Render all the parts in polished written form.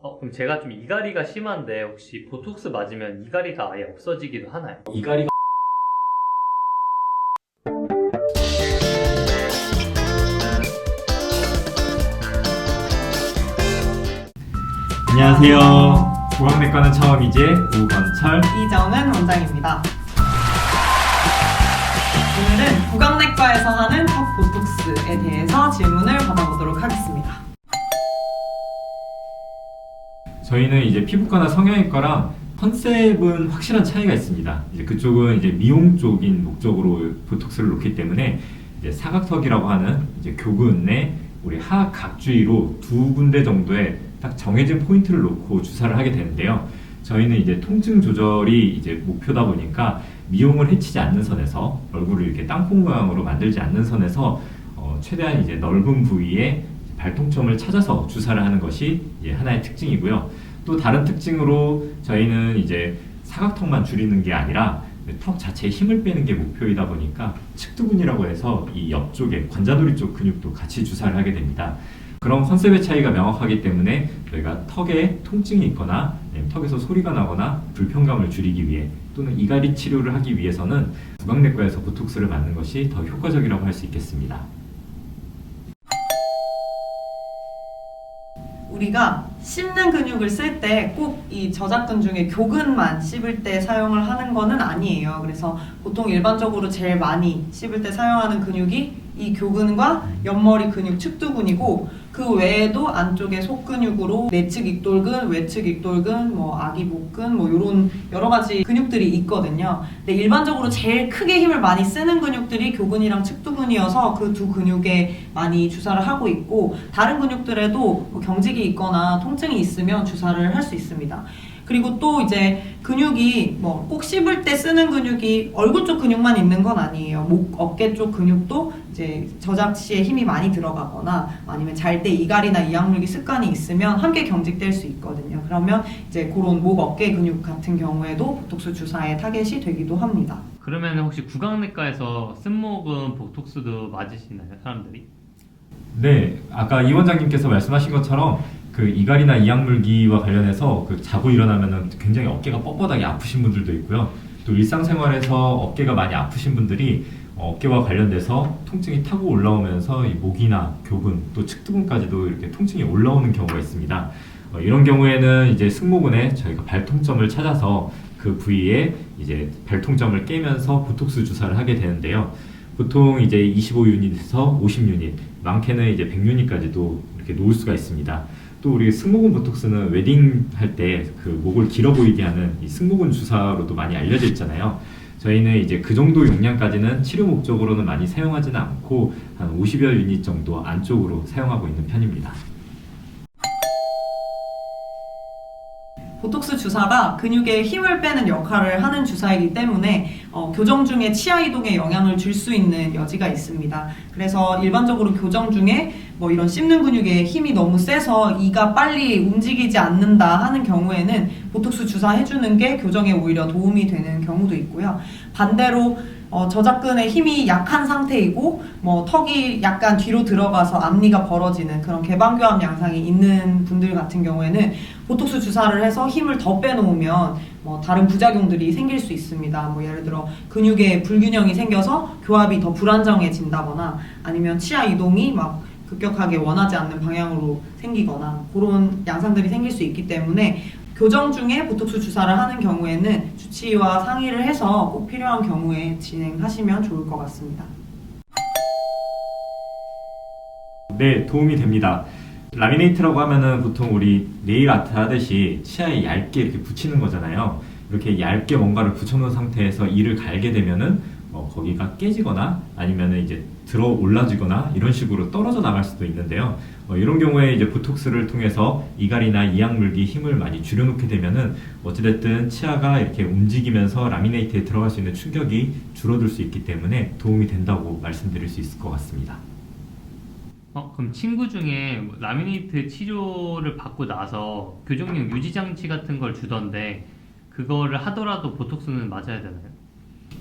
그럼 제가 좀 이갈이가 심한데 혹시 보톡스 맞으면 이갈이가 아예 없어지기도 하나요? 이갈이가 안녕하세요. 고강내과는 처음이제 우건철. 이정은 원장입니다. 오늘은 구강내과에서 하는 턱 보톡스에 대해서 질문을 받아보도록 하겠습니다. 저희는 이제 피부과나 성형외과랑 컨셉은 확실한 차이가 있습니다. 이제 그쪽은 이제 미용 쪽인 목적으로 보톡스를 놓기 때문에 이제 사각턱이라고 하는 이제 교근 내 우리 하각 주위로 두 군데 정도의 딱 정해진 포인트를 놓고 주사를 하게 되는데요. 저희는 이제 통증 조절이 이제 목표다 보니까 미용을 해치지 않는 선에서 얼굴을 이렇게 땅콩 모양으로 만들지 않는 선에서 최대한 이제 넓은 부위에 발통점을 찾아서 주사를 하는 것이 이제 하나의 특징이고요. 또 다른 특징으로 저희는 이제 사각턱만 줄이는 게 아니라 턱 자체에 힘을 빼는 게 목표이다 보니까 측두근이라고 해서 이 옆쪽에 관자놀이 쪽 근육도 같이 주사를 하게 됩니다. 그런 컨셉의 차이가 명확하기 때문에 저희가 턱에 통증이 있거나 턱에서 소리가 나거나 불편감을 줄이기 위해 또는 이갈이 치료를 하기 위해서는 구강내과에서 보톡스를 맞는 것이 더 효과적이라고 할 수 있겠습니다. 우리가 씹는 근육을 쓸 때 꼭 이 저작근 중에 교근만 씹을 때 사용을 하는 거는 아니에요. 그래서 보통 일반적으로 제일 많이 씹을 때 사용하는 근육이 이 교근과 옆머리 근육 측두근이고, 그 외에도 안쪽에 속근육으로 내측 익돌근, 외측 익돌근, 아기복근 이런 여러 가지 근육들이 있거든요. 근데 일반적으로 제일 크게 힘을 많이 쓰는 근육들이 교근이랑 측두근이어서 그 두 근육에 많이 주사를 하고 있고, 다른 근육들에도 경직이 있거나 통증이 있으면 주사를 할 수 있습니다. 그리고 또 이제 근육이 꼭 씹을 때 쓰는 근육이 얼굴 쪽 근육만 있는 건 아니에요. 목, 어깨 쪽 근육도 이제 저작 시에 힘이 많이 들어가거나 아니면 잘 때 이갈이나 이악물기 습관이 있으면 함께 경직될 수 있거든요. 그러면 이제 그런 목, 어깨 근육 같은 경우에도 보톡스 주사의 타겟이 되기도 합니다. 그러면 혹시 구강내과에서 쓴목은 보톡스도 맞으시나요, 사람들이? 네, 아까 이 원장님께서 말씀하신 것처럼 그 이갈이나 이악물기와 관련해서 그 자고 일어나면은 굉장히 어깨가 뻣뻣하게 아프신 분들도 있고요. 또 일상생활에서 어깨가 많이 아프신 분들이 어깨와 관련돼서 통증이 타고 올라오면서 이 목이나 교근 또 측두근까지도 이렇게 통증이 올라오는 경우가 있습니다. 이런 경우에는 이제 승모근에 저희가 발통점을 찾아서 그 부위에 이제 발통점을 깨면서 보톡스 주사를 하게 되는데요. 보통 이제 25유닛에서 50유닛, 많게는 이제 100유닛까지도 이렇게 놓을 수가 있습니다. 또 우리 승모근 보톡스는 웨딩 할 때 그 목을 길어 보이게 하는 이 승모근 주사로도 많이 알려져 있잖아요. 저희는 이제 그 정도 용량까지는 치료 목적으로는 많이 사용하지는 않고 한 50여 유닛 정도 안쪽으로 사용하고 있는 편입니다. 보톡스 주사가 근육에 힘을 빼는 역할을 하는 주사이기 때문에 교정 중에 치아 이동에 영향을 줄 수 있는 여지가 있습니다. 그래서 일반적으로 교정 중에 이런 씹는 근육에 힘이 너무 세서 이가 빨리 움직이지 않는다 하는 경우에는 보톡스 주사 해주는 게 교정에 오히려 도움이 되는 경우도 있고요. 반대로 저작근에 힘이 약한 상태이고 턱이 약간 뒤로 들어가서 앞니가 벌어지는 그런 개방교합 양상이 있는 분들 같은 경우에는 보톡스 주사를 해서 힘을 더 빼놓으면 다른 부작용들이 생길 수 있습니다. 예를 들어 근육에 불균형이 생겨서 교합이 더 불안정해진다거나 아니면 치아 이동이 급격하게 원하지 않는 방향으로 생기거나 그런 양상들이 생길 수 있기 때문에 교정 중에 보톡스 주사를 하는 경우에는 주치의와 상의를 해서 꼭 필요한 경우에 진행하시면 좋을 것 같습니다. 네, 도움이 됩니다. 라미네이트라고 하면은 보통 우리 네일 아트 하듯이 치아에 얇게 이렇게 붙이는 거잖아요. 이렇게 얇게 뭔가를 붙여놓은 상태에서 이를 갈게 되면은 거기가 깨지거나 아니면은 이제 들어 올라지거나 이런 식으로 떨어져 나갈 수도 있는데요. 이런 경우에 이제 보톡스를 통해서 이갈이나 이악물기 힘을 많이 줄여놓게 되면은 어찌됐든 치아가 이렇게 움직이면서 라미네이트에 들어갈 수 있는 충격이 줄어들 수 있기 때문에 도움이 된다고 말씀드릴 수 있을 것 같습니다. 그럼 친구 중에 라미네이트 치료를 받고 나서 교정용 유지장치 같은 걸 주던데 그거를 하더라도 보톡스는 맞아야 되나요?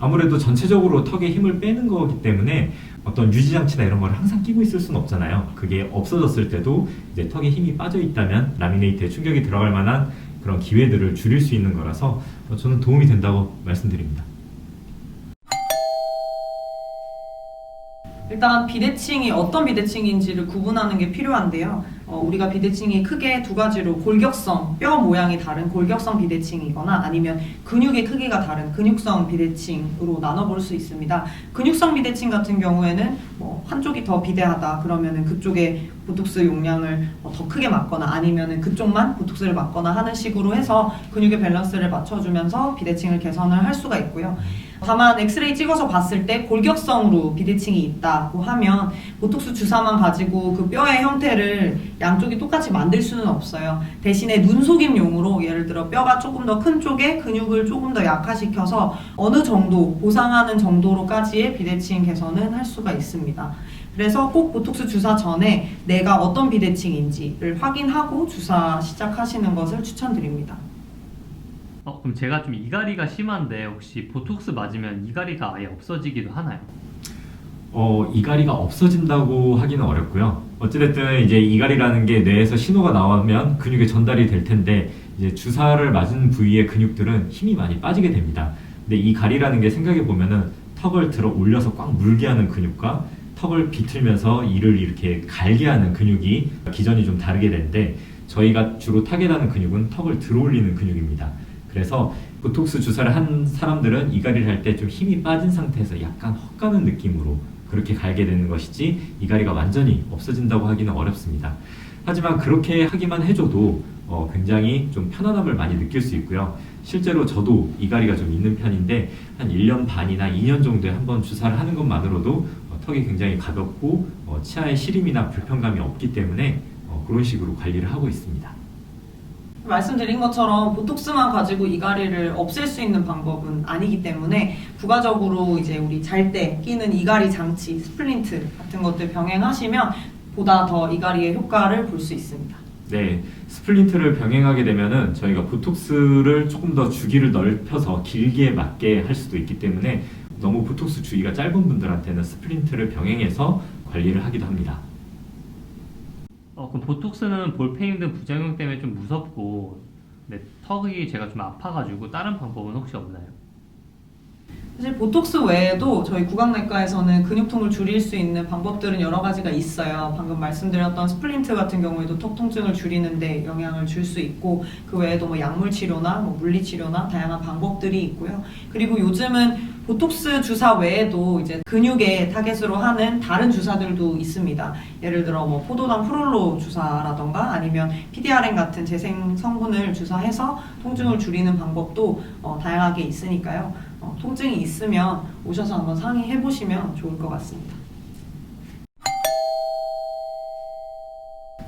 아무래도 전체적으로 턱에 힘을 빼는 거기 때문에 어떤 유지장치나 이런 걸 항상 끼고 있을 수는 없잖아요. 그게 없어졌을 때도 이제 턱에 힘이 빠져 있다면 라미네이트에 충격이 들어갈 만한 그런 기회들을 줄일 수 있는 거라서 저는 도움이 된다고 말씀드립니다. 일단 비대칭이 어떤 비대칭인지를 구분하는 게 필요한데요. 우리가 비대칭이 크게 두 가지로 골격성, 뼈 모양이 다른 골격성 비대칭이거나 아니면 근육의 크기가 다른 근육성 비대칭으로 나눠볼 수 있습니다. 근육성 비대칭 같은 경우에는 한쪽이 더 비대하다 그러면은 그쪽에 보톡스 용량을 더 크게 맞거나 아니면은 그쪽만 보톡스를 맞거나 하는 식으로 해서 근육의 밸런스를 맞춰주면서 비대칭을 개선을 할 수가 있고요. 다만 엑스레이 찍어서 봤을 때 골격성으로 비대칭이 있다고 하면 보톡스 주사만 가지고 그 뼈의 형태를 양쪽이 똑같이 만들 수는 없어요. 대신에 눈속임용으로 예를 들어 뼈가 조금 더 큰 쪽에 근육을 조금 더 약화시켜서 어느 정도 보상하는 정도로까지의 비대칭 개선은 할 수가 있습니다. 그래서 꼭 보톡스 주사 전에 내가 어떤 비대칭인지를 확인하고 주사 시작하시는 것을 추천드립니다. 그럼 제가 좀 이갈이가 심한데 혹시 보톡스 맞으면 이갈이가 아예 없어지기도 하나요? 이갈이가 없어진다고 하기는 어렵고요. 어찌됐든 이제 이갈이라는 게 뇌에서 신호가 나오면 근육에 전달이 될 텐데 이제 주사를 맞은 부위의 근육들은 힘이 많이 빠지게 됩니다. 근데 이 갈이라는 게 생각해 보면은 턱을 들어 올려서 꽉 물게 하는 근육과 턱을 비틀면서 이를 이렇게 갈게 하는 근육이 기전이 좀 다르게 되는데 저희가 주로 타겟하는 근육은 턱을 들어 올리는 근육입니다. 그래서 보톡스 주사를 한 사람들은 이갈이를 할 때 좀 힘이 빠진 상태에서 약간 헛가는 느낌으로 그렇게 갈게 되는 것이지 이갈이가 완전히 없어진다고 하기는 어렵습니다. 하지만 그렇게 하기만 해줘도 굉장히 좀 편안함을 많이 느낄 수 있고요. 실제로 저도 이갈이가 좀 있는 편인데 한 1년 반이나 2년 정도에 한번 주사를 하는 것만으로도 턱이 굉장히 가볍고 치아에 시림이나 불편감이 없기 때문에 그런 식으로 관리를 하고 있습니다. 말씀드린 것처럼 보톡스만 가지고 이갈이를 없앨 수 있는 방법은 아니기 때문에 부가적으로 이제 우리 잘 때 끼는 이갈이 장치, 스플린트 같은 것들 병행하시면 보다 더 이갈이의 효과를 볼 수 있습니다. 네, 스플린트를 병행하게 되면은 저희가 보톡스를 조금 더 주기를 넓혀서 길게 맞게 할 수도 있기 때문에 너무 보톡스 주기가 짧은 분들한테는 스플린트를 병행해서 관리를 하기도 합니다. 그럼 보톡스는 볼펜 등 부작용 때문에 좀 무섭고 턱이 제가 좀 아파가지고 다른 방법은 혹시 없나요? 사실 보톡스 외에도 저희 구강내과에서는 근육통을 줄일 수 있는 방법들은 여러 가지가 있어요. 방금 말씀드렸던 스플린트 같은 경우에도 턱 통증을 줄이는데 영향을 줄 수 있고 그 외에도 약물 치료나 물리 치료나 다양한 방법들이 있고요. 그리고 요즘은 보톡스 주사 외에도 이제 근육에 타겟으로 하는 다른 주사들도 있습니다. 예를 들어 포도당 프롤로 주사라던가 아니면 PDRN 같은 재생 성분을 주사해서 통증을 줄이는 방법도 다양하게 있으니까요. 통증이 있으면 오셔서 한번 상의해 보시면 좋을 것 같습니다.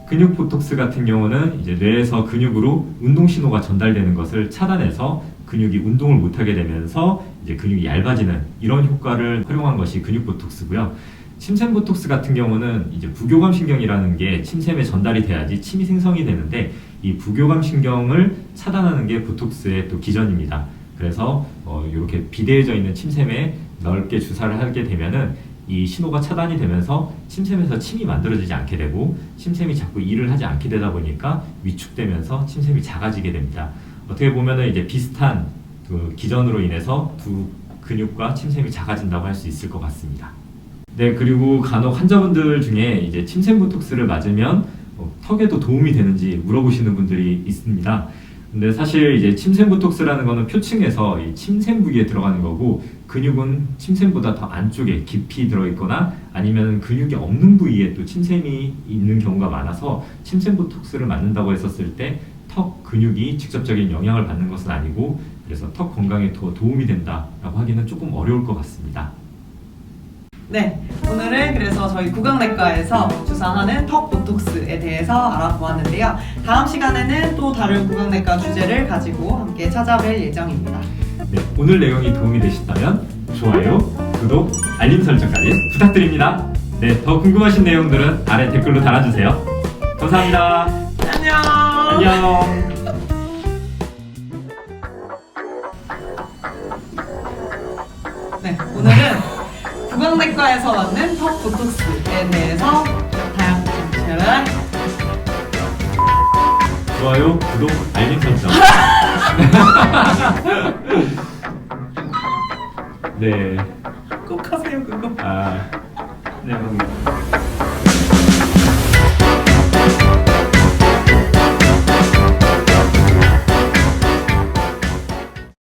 근육 보톡스 같은 경우는 이제 뇌에서 근육으로 운동 신호가 전달되는 것을 차단해서 근육이 운동을 못하게 되면서 이제 근육이 얇아지는 이런 효과를 활용한 것이 근육 보톡스고요. 침샘 보톡스 같은 경우는 이제 부교감 신경이라는 게 침샘에 전달이 돼야지 침이 생성이 되는데 이 부교감 신경을 차단하는 게 보톡스의 또 기전입니다. 그래서 이렇게 비대해져 있는 침샘에 넓게 주사를 하게 되면은 이 신호가 차단이 되면서 침샘에서 침이 만들어지지 않게 되고 침샘이 자꾸 일을 하지 않게 되다 보니까 위축되면서 침샘이 작아지게 됩니다. 어떻게 보면은 이제 비슷한 그 기전으로 인해서 두 근육과 침샘이 작아진다고 할 수 있을 것 같습니다. 네, 그리고 간혹 환자분들 중에 이제 침샘 보톡스를 맞으면 턱에도 도움이 되는지 물어보시는 분들이 있습니다. 근데 사실 이제 침샘 보톡스라는 거는 표층에서 이 침샘 부위에 들어가는 거고 근육은 침샘보다 더 안쪽에 깊이 들어있거나 아니면 근육이 없는 부위에 또 침샘이 있는 경우가 많아서 침샘 보톡스를 맞는다고 했었을 때 턱 근육이 직접적인 영향을 받는 것은 아니고 그래서 턱 건강에 더 도움이 된다라고 하기는 조금 어려울 것 같습니다. 네, 오늘은 그래서 저희 구강내과에서 주사하는 턱 보톡스에 대해서 알아보았는데요. 다음 시간에는 또 다른 구강내과 주제를 가지고 함께 찾아뵐 예정입니다. 네, 오늘 내용이 도움이 되셨다면 좋아요, 구독, 알림 설정까지 부탁드립니다. 네, 더 궁금하신 내용들은 아래 댓글로 달아주세요. 감사합니다. 안녕. 좋아요, 구독, 알림 설정. 네. 꼭 하세요 그거. 아. 네, 그럼